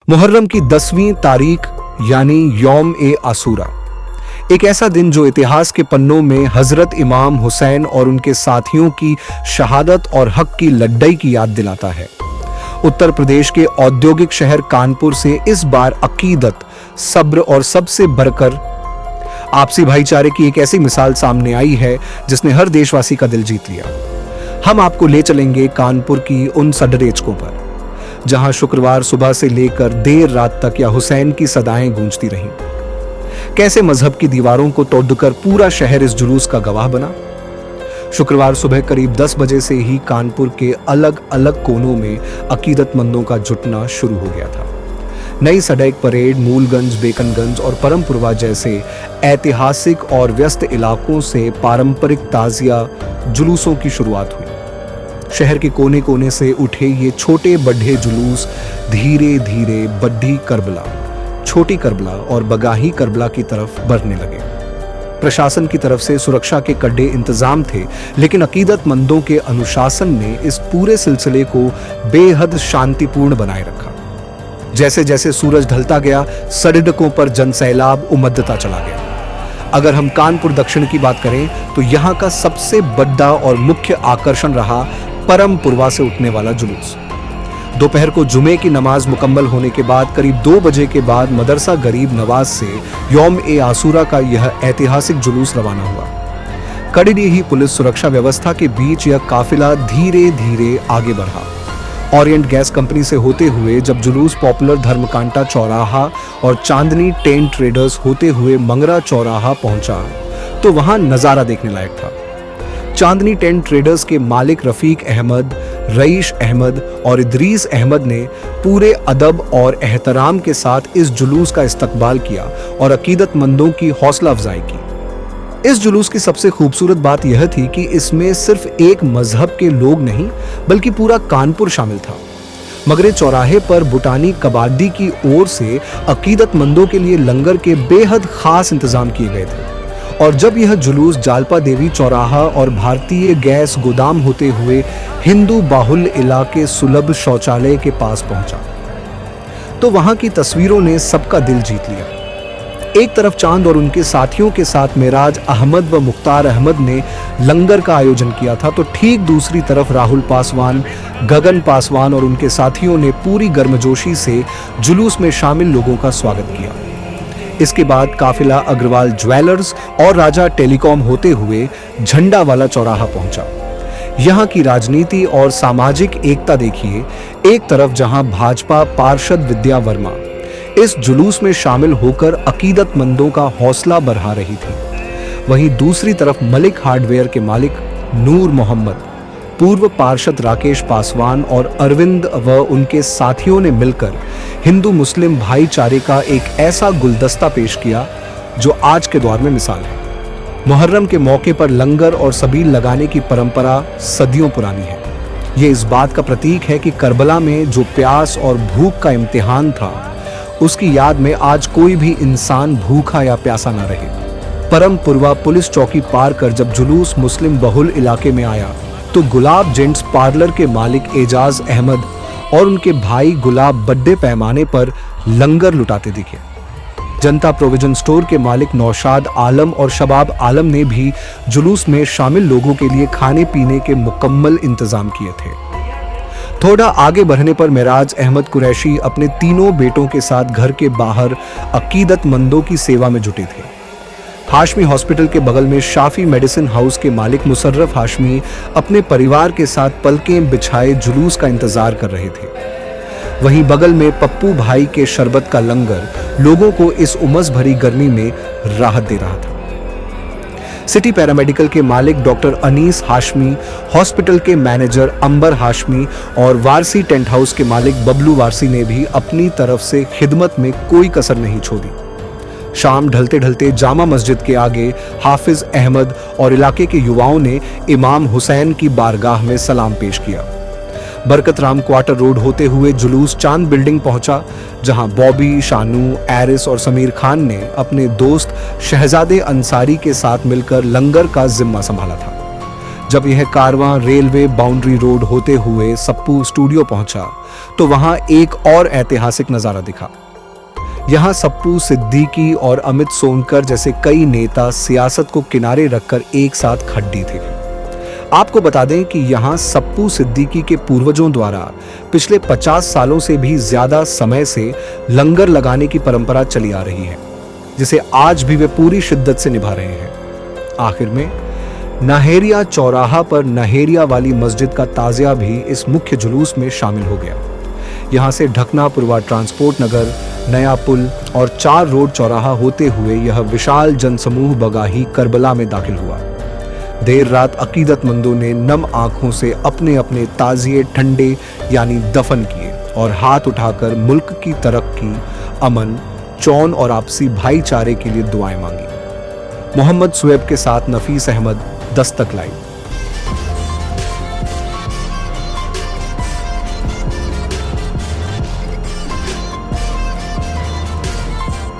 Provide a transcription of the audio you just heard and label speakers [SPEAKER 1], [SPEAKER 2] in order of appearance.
[SPEAKER 1] मुहर्रम की 10वीं तारीख यानी यौम ए आसूरा, एक ऐसा दिन जो इतिहास के पन्नों में हजरत इमाम हुसैन और उनके साथियों की शहादत और हक की लड़ाई की याद दिलाता है। उत्तर प्रदेश के औद्योगिक शहर कानपुर से इस बार अकीदत, सब्र और सबसे बढ़कर आपसी भाईचारे की एक ऐसी मिसाल सामने आई है जिसने हर देशवासी का दिल जीत लिया। हम आपको ले चलेंगे कानपुर की उन सडरेचकों पर जहां शुक्रवार सुबह से लेकर देर रात तक या हुसैन की सदाएं गूंजती रहीं। कैसे मजहब की दीवारों को तोड़कर पूरा शहर इस जुलूस का गवाह बना। शुक्रवार सुबह करीब 10 बजे से ही कानपुर के अलग अलग कोनों में अकीदतमंदों का जुटना शुरू हो गया था। नई सड़क परेड मूलगंज, बेकनगंज और परमपुरवा जैसे ऐतिहासिक और व्यस्त इलाकों से पारंपरिक ताजिया जुलूसों की शुरुआत हुई। शहर के कोने कोने से उठे ये छोटे बड़े जुलूस धीरे धीरे बड्ढी करबला, छोटी करबला और बगाही करबला की तरफ बढ़ने लगे। प्रशासन की तरफ से सुरक्षा के कड़े इंतजाम थे, लेकिन अकीदतमंदों के अनुशासन ने इस पूरे सिलसिले को बेहद शांतिपूर्ण बनाए रखा। जैसे जैसे सूरज ढलता गया, सड़कों पर जनसैलाब उमड़ता चला गया। अगर हम कानपुर दक्षिण की बात करें तो यहाँ का सबसे बड़ा और मुख्य आकर्षण रहा परमपुरवा से उठने वाला जुलूस। दोपहर को जुमे की नमाज मुकम्मल होने के बाद करीब 2 बजे के बाद मदरसा गरीब नवाज से यौम ए आसूरा का यह ऐतिहासिक जुलूस रवाना हुआ। कड़ी ही पुलिस सुरक्षा व्यवस्था के बीच यह काफिला धीरे धीरे आगे बढ़ा। ओरिएंट गैस कंपनी से होते हुए जब जुलूस पॉपुलर धर्मकांटा चौराहा और चांदनी टेंट ट्रेडर्स होते हुए मंगरा चौराहा पहुंचा तो वहां नजारा देखने लायक था। चांदनी टेंट ट्रेडर्स के मालिक रफीक अहमद, रईश अहमद और इदरीस अहमद ने पूरे अदब और एहतराम के साथ इस जुलूस का इस्तकबाल किया और अकीदतमंदों की हौसला अफजाई की। इस जुलूस की सबसे खूबसूरत बात यह थी कि इसमें सिर्फ एक मजहब के लोग नहीं बल्कि पूरा कानपुर शामिल था। मगरे चौराहे पर बुटानी कबाडी की ओर से अकीदतमंदों के लिए लंगर के बेहद खास इंतजाम किए गए थे। और जब यह जुलूस जालपा देवी चौराहा और भारतीय गैस गोदाम होते हुए हिंदू बाहुल इलाके सुलभ शौचालय के पास पहुंचा तो वहां की तस्वीरों ने सबका दिल जीत लिया। एक तरफ चांद और उनके साथियों के साथ मेराज अहमद व मुख्तार अहमद ने लंगर का आयोजन किया था, तो ठीक दूसरी तरफ राहुल पासवान, गगन पासवान और उनके साथियों ने पूरी गर्मजोशी से जुलूस में शामिल लोगों का स्वागत किया। इसके बाद काफिला अग्रवाल ज्वेलर्स और राजा टेलीकॉम होते हुए झंडा वाला चौराहा पहुंचा। यहाँ की राजनीति और सामाजिक एकता देखिए। एक तरफ जहां भाजपा पार्षद विद्या वर्मा इस जुलूस में शामिल होकर अकीदतमंदों का हौसला बढ़ा रही थी, वहीं दूसरी तरफ मलिक हार्डवेयर के मालिक नूर मोहम्मद, पूर्व पार्षद राकेश पासवान और अरविंद व उनके साथियों ने मिलकर हिंदू मुस्लिम भाईचारे का एक ऐसा गुलदस्ता पेश किया जो आज के दौर में मिसाल है। मुहर्रम के मौके पर लंगर और सबील लगाने की परंपरा सदियों पुरानी है। ये इस बात का प्रतीक है कि करबला में जो प्यास और भूख का इम्तिहान था, उसकी याद में आज कोई भी इंसान भूखा या प्यासा न रहे। परमपुरवा पुलिस चौकी पार कर जब जुलूस मुस्लिम बहुल इलाके में आया तो गुलाब जेंट्स पार्लर के मालिक एजाज अहमद और उनके भाई गुलाब बड़े पैमाने पर लंगर लुटाते दिखे। जनता प्रोविजन स्टोर के मालिक नौशाद आलम और शबाब आलम ने भी जुलूस में शामिल लोगों के लिए खाने पीने के मुकम्मल इंतजाम किए थे। थोड़ा आगे बढ़ने पर मेराज अहमद कुरैशी अपने तीनों बेटों के साथ घर के बाहर अकीदतमंदों की सेवा में जुटे थे। हाशमी हॉस्पिटल के बगल में शाफी मेडिसिन हाउस के मालिक मुसर्रफ हाशमी अपने परिवार के साथ पलकें बिछाए जुलूस का इंतजार कर रहे थे। वहीं बगल में पप्पू भाई के शरबत का लंगर लोगों को इस उमस भरी गर्मी में राहत दे रहा था। सिटी पैरामेडिकल के मालिक डॉक्टर अनीस हाशमी, हॉस्पिटल के मैनेजर अंबर हाशमी और वारसी टेंट हाउस के मालिक बबलू वारसी ने भी अपनी तरफ से खिदमत में कोई कसर नहीं छोड़ी। शाम ढलते ढलते जामा मस्जिद के आगे हाफिज अहमद और इलाके के युवाओं ने इमाम हुसैन की बारगाह में सलाम पेश किया। बरकत राम क्वार्टर रोड होते हुए जुलूस चांद बिल्डिंग पहुंचा, जहां बॉबी, शानू, एरिस और समीर खान ने अपने दोस्त शहजादे अंसारी के साथ मिलकर लंगर का जिम्मा संभाला था। जब यह कारवां रेलवे बाउंड्री रोड होते हुए सप्पू स्टूडियो पहुंचा तो वहां एक और ऐतिहासिक नजारा दिखा। यहां सप्पू सिद्दीकी और अमित सोनकर जैसे कई नेता सियासत को किनारे रखकर एक साथ खड्डी थे। आपको बता दें कि यहां सप्पू सिद्दीकी के पूर्वजों द्वारा पिछले 50 सालों से भी ज्यादा समय से लंगर लगाने की परंपरा चली आ रही है, जिसे आज भी वे पूरी शिद्दत से निभा रहे हैं। आखिर में नहेरिया चौराहा पर नहेरिया वाली मस्जिद का ताजिया भी इस मुख्य जुलूस में शामिल हो गया। यहां से ढकना पूर्वा ट्रांसपोर्ट नगर, नया पुल और 4 रोड चौराहा होते हुए यह विशाल जनसमूह बगाही करबला में दाखिल हुआ। देर रात अकीदतमंदों ने नम आंखों से अपने अपने ताजिए ठंडे यानी दफन किए और हाथ उठाकर मुल्क की तरक्की, अमन, चौन और आपसी भाईचारे के लिए दुआएं मांगी। मोहम्मद सुएब के साथ नफीस अहमद, दस्तक लाइव।